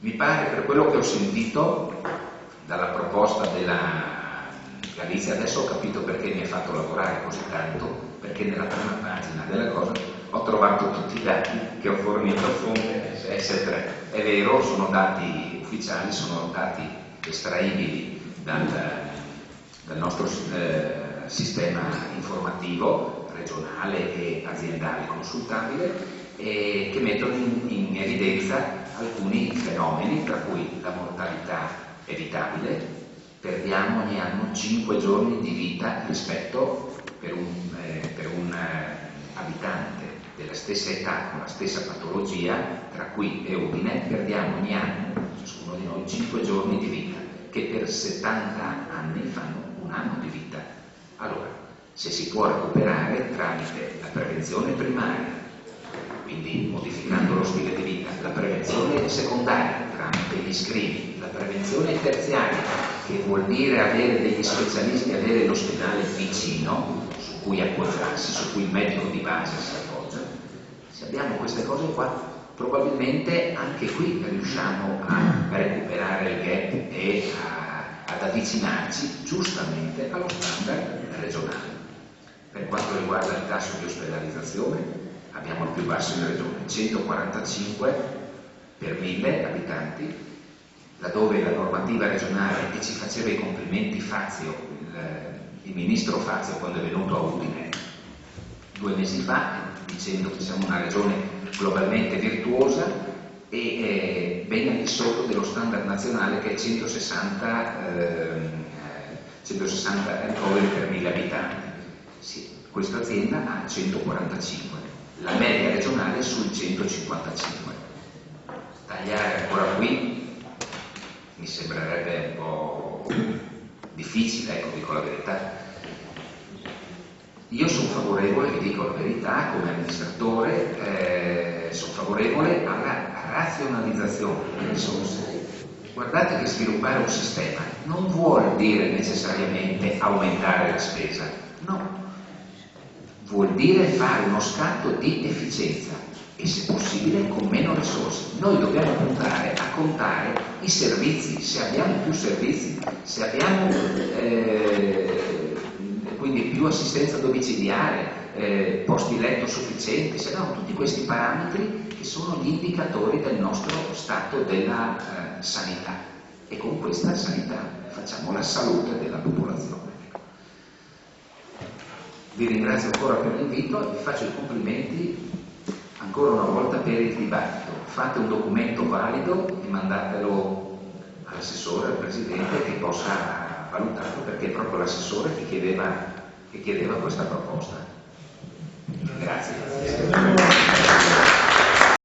Mi pare, per quello che ho sentito dalla proposta della Galizia, adesso ho capito perché mi ha fatto lavorare così tanto, perché nella prima pagina della cosa ho trovato tutti i dati che ho fornito a fonte S3. È vero, sono dati ufficiali, sono dati estraibili dal nostro sistema informativo regionale e aziendale consultabile, che mettono in evidenza alcuni fenomeni, tra cui la mortalità evitabile. Perdiamo ogni anno 5 giorni di vita rispetto per un abitante della stessa età con la stessa patologia, tra cui e Udine, perdiamo ogni anno, ciascuno di noi, 5 giorni di vita, che per 70 anni fanno un anno di vita. Allora, se si può recuperare tramite la prevenzione primaria, quindi modificando lo stile di vita, la prevenzione secondaria tramite gli screening, la prevenzione terziaria, che vuol dire avere degli specialisti, avere l'ospedale vicino su cui appoggiarsi, su cui il medico di base si appoggia. Se abbiamo queste cose qua, probabilmente anche qui riusciamo a recuperare il gap e ad avvicinarci giustamente allo standard regionale. Per quanto riguarda il tasso di ospedalizzazione, abbiamo il più basso in regione, 145 per 1000 abitanti, laddove la normativa regionale, e ci faceva i complimenti Fazio, il ministro Fazio, quando è venuto a Udine 2 mesi fa, dicendo che siamo una regione globalmente virtuosa e ben al di sotto dello standard nazionale, che è 160 ricoveri per 1000 abitanti. Sì, questa azienda ha 145. La media regionale è sul 155. Tagliare ancora qui mi sembrerebbe un po' difficile, ecco, dico la verità. Io sono favorevole, vi dico la verità, come amministratore, sono favorevole alla razionalizzazione delle risorse. Guardate che sviluppare un sistema non vuol dire necessariamente aumentare la spesa, no. Vuol dire fare uno scatto di efficienza e, se possibile, con meno risorse. Noi dobbiamo puntare a contare i servizi, se abbiamo più servizi, se abbiamo quindi più assistenza domiciliare, posti letto sufficienti, se no tutti questi parametri che sono gli indicatori del nostro stato della sanità, e con questa sanità facciamo la salute della popolazione. Vi ringrazio ancora per l'invito e vi faccio i complimenti ancora una volta per il dibattito. Fate un documento valido e mandatelo all'assessore, al presidente, che possa valutarlo, perché è proprio l'assessore che chiedeva questa proposta.